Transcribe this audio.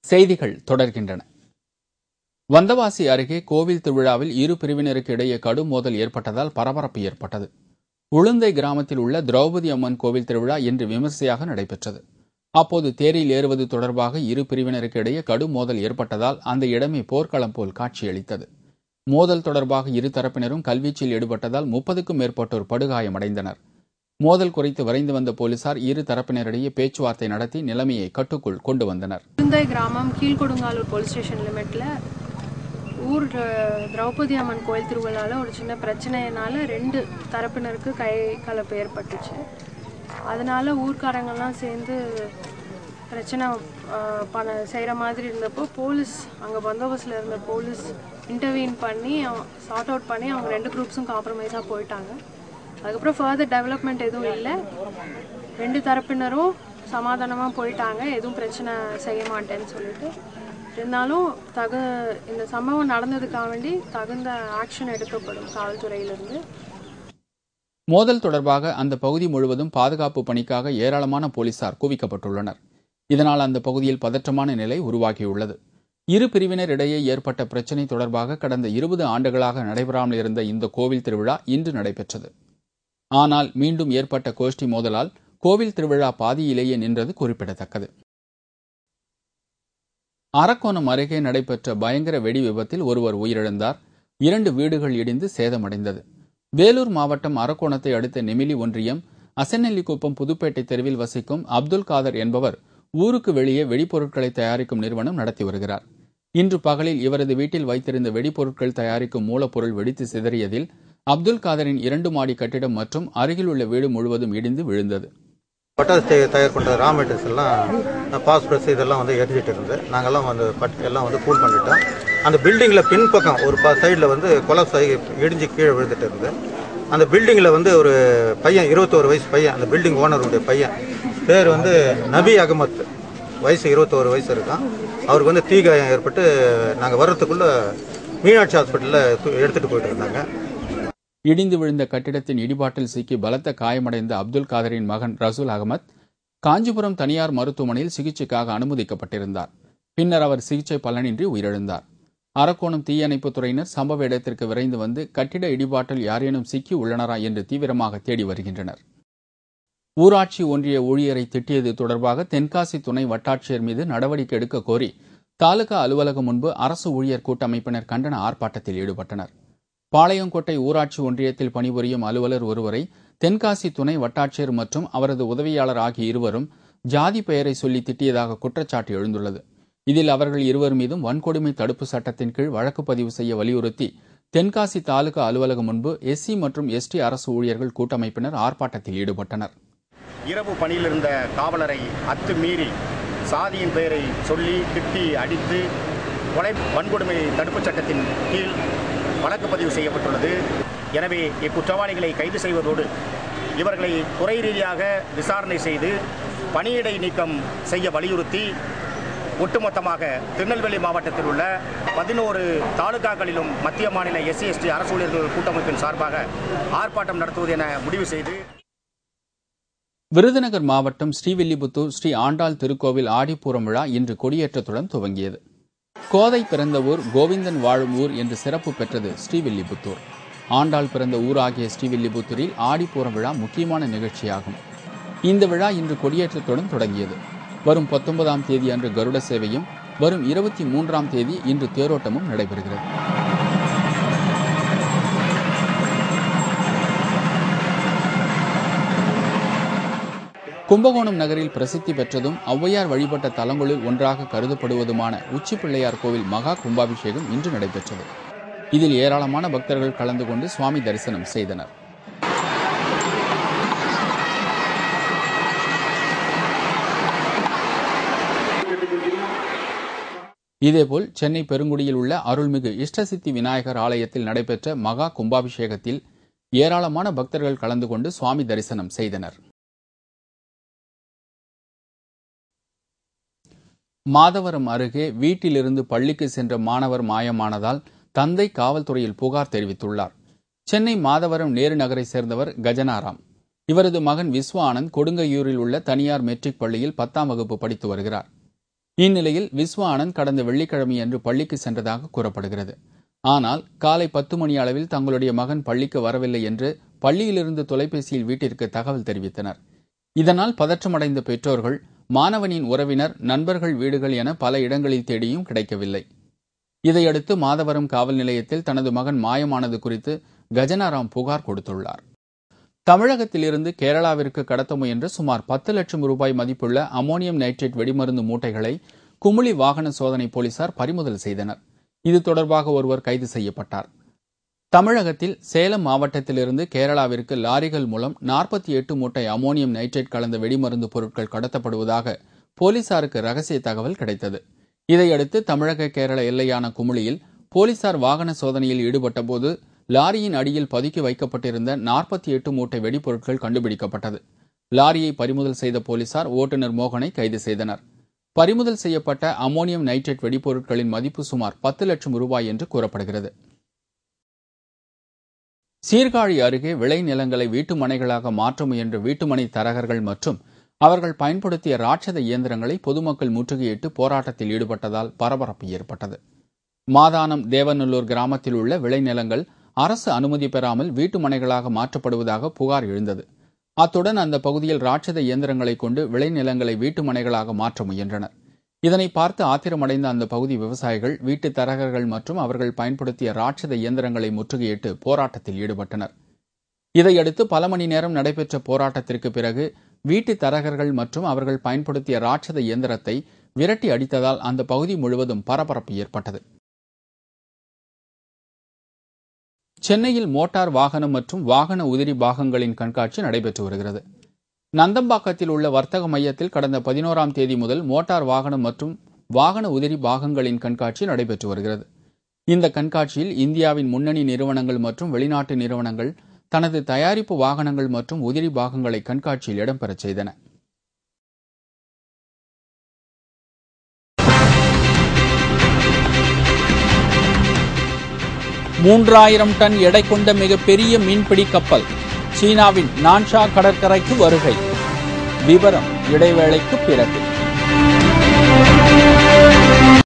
செய்திகள் தொடர்கின்றன. வந்தவாசி அருகே கோவில் திருவிழாவில் இரு பிரிவினருக்கு இடையே கடும் மோதல் ஏற்பட்டதால் பரபரப்பு ஏற்பட்டது. உளுந்தை கிராமத்தில் உள்ள திரௌபதி அம்மன் கோவில் திருவிழா இன்று விமர்சையாக நடைபெற்றது. அப்போது தேரில் ஏறுவது தொடர்பாக இரு பிரிவினருக்கு இடையே கடும் மோதல் ஏற்பட்டதால் அந்த இடமே போர்க்களம் போல் காட்சியளித்தது. மோதல் தொடர்பாக இரு தரப்பினரும் கல்வீச்சில் ஈடுபட்டதால் 30க்கும் மேற்பட்டோர் படுகாயமடைந்தனர். மோதல் குறித்து விரைந்து வந்த போலீசார் இரு தரப்பினரிடையே பேச்சுவார்த்தை நடத்தி நிலைமையை கட்டுக்குள் கொண்டு வந்தனர். உளுந்தை கிராமம் கீழ்கொடுங்காலூர் போலீஸ் ஸ்டேஷன் லிமிட்ல ஊர் திரௌபதி அம்மன் கோயில் திருவிழாவில் ஒரு சின்ன பிரச்சனையினால 2 தரப்பினருக்கு கை கலப்பு ஏற்பட்டுச்சு. அதனால ஊர்க்காரங்கள்லாம் சேர்ந்து பிரச்சனை செய்கிற மாதிரி இருந்தப்போ போலீஸ் அங்கே பந்தோபஸ்தில் இருந்த போலீஸ் இன்டர்வீன் பண்ணி சார்ட் அவுட் பண்ணி அவங்க 2 குரூப்ஸும் காம்ப்ரமைஸாக போயிட்டாங்க. அதுக்கப்புறம் ஃபர்தர் டெவலப்மெண்ட் எதுவும் இல்லை. 2 தரப்பினரும் சமாதானமாக போயிட்டாங்க. எதுவும் பிரச்சனை செய்ய மாட்டேன்னு சொல்லிட்டு. இருந்தாலும் இந்த சம்பவம் நடந்ததுக்காக வேண்டி தகுந்த ஆக்ஷன் எடுக்கப்படும் காவல்துறையிலிருந்து. மோதல் தொடர்பாக அந்த பகுதி முழுவதும் பாதுகாப்பு பணிக்காக ஏராளமான போலீசார் குவிக்கப்பட்டுள்ளனர். இதனால் அந்த பகுதியில் பதற்றமான நிலை உருவாகியுள்ளது. இரு பிரிவினர் இடையே ஏற்பட்ட பிரச்சினை தொடர்பாக கடந்த 20 ஆண்டுகளாக நடைபெறாமல் இருந்த இந்த கோவில் திருவிழா இன்று நடைபெற்றது. ஆனால் மீண்டும் ஏற்பட்ட கோஷ்டி மோதலால் கோவில் திருவிழா பாதியிலேயே நின்றது குறிப்பிடத்தக்கது. அரக்கோணம் அருகே நடைபெற்ற பயங்கர வெடி விபத்தில் ஒருவர் உயிரிழந்தார். 2 வீடுகள் இடிந்து சேதமடைந்தது. வேலூர் மாவட்டம் அரக்கோணத்தை அடுத்த நெமிலி ஒன்றியம் அசநெல்லிக்குப்பம் புதுப்பேட்டை தெருவில் வசிக்கும் அப்துல் காதர் என்பவர் ஊருக்கு வெளியே வெடிப்பொருட்களை தயாரிக்கும் நிறுவனம் நடத்தி வருகிறார். இன்று பகலில் இவரது வீட்டில் வைத்திருந்த வெடிப்பொருட்கள் தயாரிக்கும் மூலப்பொருள் வெடித்து சிதறியதில் அப்துல் காதரின் 2 மாடி கட்டிடம் மற்றும் அருகில் உள்ள வீடு முழுவதும் இடிந்து விழுந்தது. பட்டாசு தயார் பண்ணுற ரா மெட்டீரியல்ஸ் எல்லாம் பாஸ்பரஸ் இதெல்லாம் எரிஞ்சிட்டு இருந்து நாங்கள்லாம் எல்லாம் கூல் பண்ணிட்டோம். அந்த பில்டிங்கில் பின்பக்கம் ஒரு சைடில் கொலாப்ஸ் ஆகி இடிஞ்சு கீழே விழுந்துட்டு இருந்து அந்த பில்டிங்கில் ஒரு பையன் 21 வயசு பையன், அந்த பில்டிங் ஓனருடைய பையன் பேர் நபி அகமத், வயசு 21 வயசு இருக்கான். அவருக்கு தீகாயம் ஏற்பட்டு நாங்கள் வர்றதுக்குள்ள மீனாட்சி ஹாஸ்பிட்டலில் எடுத்துகிட்டு போயிட்டு இருந்தாங்க. இடிந்து விழுந்த கட்டிடத்தின் இடிபாட்டில் சிக்கி பலத்த காயமடைந்த அப்துல் காதரின் மகன் ரசூல் அகமத் காஞ்சிபுரம் தனியார் மருத்துவமனையில் சிகிச்சைக்காக அனுமதிக்கப்பட்டிருந்தார். பின்னர் அவர் சிகிச்சை பலனின்றி உயிரிழந்தார். அரக்கோணம் தீயணைப்புத் துறையினர் சம்பவ இடத்திற்கு விரைந்து வந்து கட்டிட இடிபாட்டில் யாரேனும் சிக்கி உள்ளனரா என்று தீவிரமாக தேடி வருகின்றனர். ஊராட்சி ஒன்றிய ஊழியரை திட்டியது தொடர்பாக தென்காசி துணை வட்டாட்சியர் மீது நடவடிக்கை எடுக்க கோரி தாலுகா அலுவலகம் முன்பு அரசு ஊழியர் கூட்டமைப்பினர் கண்டன ஆர்ப்பாட்டத்தில் ஈடுபட்டனர். பாளையங்கோட்டை ஊராட்சி ஒன்றியத்தில் பணிபுரியும் அலுவலர் ஒருவரை தென்காசி துணை வட்டாட்சியர் மற்றும் அவரது உதவியாளர் ஆகிய இருவரும் ஜாதி பெயரை சொல்லி திட்டியதாக குற்றச்சாட்டு எழுந்துள்ளது. இதில் அவர்கள் இருவர் மீதும் வன்கொடுமை தடுப்பு சட்டத்தின் கீழ் வழக்கு பதிவு செய்ய வலியுறுத்தி தென்காசி தாலுகா அலுவலகம் முன்பு SC மற்றும் ST அரசு ஊழியர்கள் கூட்டமைப்பினர் ஆர்ப்பாட்டத்தில் ஈடுபட்டனர். இரவு பணியில் இருந்த காவலரை அத்துமீறி சாதியின் பெயரை சொல்லி திட்டி அடித்து கொலை வன்கொடுமை தடுப்பு சட்டத்தின் கீழ் வழக்கு பதிவு செய்யப்பட்டுள்ளது. எனவே இக்குற்றவாளிகளை கைது செய்வதோடு இவர்களை துறை ரீதியாக விசாரணை செய்து பணியிடை நீக்கம் செய்ய வலியுறுத்தி ஒட்டுமொத்தமாக திருநெல்வேலி மாவட்டத்தில் உள்ள 11 தாலுகாக்களிலும் மத்திய மாநில SC ST அரசு ஊழியர்கள் கூட்டமைப்பின் சார்பாக ஆர்ப்பாட்டம் நடத்துவது என முடிவு செய்து விருதுநகர் மாவட்டம் ஸ்ரீவில்லிபுத்தூர் ஸ்ரீ ஆண்டாள் திருக்கோவில் ஆடிப்பூரம் விழா இன்று கொடியேற்றத்துடன் துவங்கியது. கோதை பிறந்த ஊர், கோவிந்தன் வாழும் ஊர் என்று சிறப்பு பெற்றது ஸ்ரீவில்லிபுத்தூர். ஆண்டாள் பிறந்த ஊராகிய ஸ்ரீவில்லிபுத்தூரில் ஆடிப்பூரம் விழா முக்கியமான நிகழ்ச்சியாகும். இந்த விழா இன்று கொடியேற்றத்துடன் தொடங்கியது. வரும் 19ஆம் தேதி அன்று கருட சேவையும், வரும் 23ஆம் தேதி இன்று தேரோட்டமும் நடைபெறுகிறது. கும்பகோணம் நகரில் பிரசித்தி பெற்றதும் ஔவையார் வழிபட்ட தலங்களுள் ஒன்றாக கருதப்படுவதுமான உச்சி பிள்ளையார் கோவில் மகா கும்பாபிஷேகம் இன்று நடைபெற்றது. இதில் ஏராளமான பக்தர்கள் கலந்து கொண்டு சுவாமி தரிசனம் செய்தனர். இதேபோல் சென்னை பெருங்குடியில் உள்ள அருள்மிகு இஷ்டசித்தி விநாயகர் ஆலயத்தில் நடைபெற்ற மகா கும்பாபிஷேகத்தில் ஏராளமான பக்தர்கள் கலந்து கொண்டு சுவாமி தரிசனம் செய்தனர். மாதவரம் அருகே வீட்டிலிருந்து பள்ளிக்கு சென்ற மாணவர் மாயமானதால் தந்தை காவல்துறையில் புகார் தெரிவித்துள்ளார். சென்னை மாதவரம் நேரு நகரை சேர்ந்தவர் கஜனாராம். இவரது மகன் விஸ்வ ஆனந்த் கொடுங்கையூரில் உள்ள தனியார் மெட்ரிக் பள்ளியில் 10ஆம் வகுப்பு படித்து வருகிறார். இந்நிலையில் விஸ்வா ஆனந்த் கடந்த வெள்ளிக்கிழமையன்று பள்ளிக்கு சென்றதாக கூறப்படுகிறது. ஆனால் காலை 10 மணி அளவில் தங்களுடைய மகன் பள்ளிக்கு வரவில்லை என்று பள்ளியிலிருந்து தொலைபேசியில் வீட்டிற்கு தகவல் தெரிவித்தனர். இதனால் பதற்றமடைந்த பெற்றோர்கள் மாணவனின் உறவினர், நண்பர்கள் வீடுகள் என பல இடங்களில் தேடியும் கிடைக்கவில்லை. இதையடுத்து மாதவரம் காவல் நிலையத்தில் தனது மகன் மாயமானது குறித்து கஜனாராம் புகார் கொடுத்துள்ளார். தமிழகத்திலிருந்து கேரளாவிற்கு கடத்த முயன்ற சுமார் 10 லட்சம் ரூபாய் மதிப்புள்ள அமோனியம் நைட்ரேட் வெடிமருந்து மூட்டைகளை குமுளி வாகன சோதனை போலீசார் பறிமுதல் செய்தனர். இது தொடர்பாக ஒருவர் கைது செய்யப்பட்டார். தமிழகத்தில் சேலம் மாவட்டத்திலிருந்து கேரளாவிற்கு லாரிகள் மூலம் 48 மூட்டை அமோனியம் நைட்ரேட் கலந்த வெடிமருந்து பொருட்கள் கடத்தப்படுவதாக போலீசாருக்கு ரகசிய தகவல் கிடைத்தது. இதையடுத்து தமிழக கேரள எல்லையான குமுளியில் போலீசார் வாகன சோதனையில் ஈடுபட்டபோது லாரியின் அடியில் பதுக்கி வைக்கப்பட்டிருந்த 48 மூட்டை வெடிப்பொருட்கள் கண்டுபிடிக்கப்பட்டது. லாரியை பறிமுதல் செய்த போலீசார் ஓட்டுநர் மோகனை கைது செய்தனர். பறிமுதல் செய்யப்பட்ட அமோனியம் நைட்ரேட் வெடிப்பொருட்களின் மதிப்பு சுமார் 10 லட்சம் ரூபாய் என்று கூறப்படுகிறது. சீர்காழி அருகே விளைநிலங்களை வீட்டுமனைகளாக மாற்ற முயன்ற வீட்டுமனை தரகர்கள் மற்றும் அவர்கள் பயன்படுத்திய ராட்சத இயந்திரங்களை பொதுமக்கள் முற்றுகையிட்டு போராட்டத்தில் ஈடுபட்டதால் பரபரப்பு ஏற்பட்டது. மாதானம் தேவநல்லூர் கிராமத்தில் உள்ள விளைநிலங்கள் அரசு அனுமதி பெறாமல் வீட்டுமனைகளாக மாற்றப்படுவதாக புகார் எழுந்தது. அத்துடன் அந்த பகுதியில் ராட்சத இயந்திரங்களை கொண்டு விளைநிலங்களை வீட்டுமனைகளாக மாற்ற முயன்றனர். இதனை பார்த்து ஆத்திரமடைந்த அந்த பகுதி விவசாயிகள் வீட்டு தரகர்கள் மற்றும் அவர்கள் பயன்படுத்திய ராட்சத இயந்திரங்களை முற்றுகையிட்டு போராட்டத்தில் ஈடுபட்டனர். இதையடுத்து பல மணி நேரம் நடைபெற்ற போராட்டத்திற்கு பிறகு வீட்டு தரகர்கள் மற்றும் அவர்கள் பயன்படுத்திய ராட்சத இயந்திரத்தை விரட்டி அடித்ததால் அந்த பகுதி முழுவதும் பரபரப்பு ஏற்பட்டது. சென்னையில் மோட்டார் வாகனம் மற்றும் வாகன உதிரி பாகங்களின் கண்காட்சி நடைபெற்று வருகிறது. நந்தம்பாக்கத்தில் உள்ள வர்த்தக மையத்தில் கடந்த 11ஆம் தேதி முதல் மோட்டார் வாகனம் மற்றும் வாகன உதிரி பாகங்களின் கண்காட்சி நடைபெற்று வருகிறது. இந்த கண்காட்சியில் இந்தியாவின் முன்னணி நிறுவனங்கள் மற்றும் வெளிநாட்டு நிறுவனங்கள் தனது தயாரிப்பு வாகனங்கள் மற்றும் உதிரி பாகங்களை கண்காட்சியில் இடம்பெறச் செய்தன. $3000 டன் எடை கொண்ட மிகப்பெரிய மீன்பிடி கப்பல் சீனாவின் நான்ஷா கடற்கரைக்கு வருகை. விவரம் இடைவேளைக்கு பிறகு.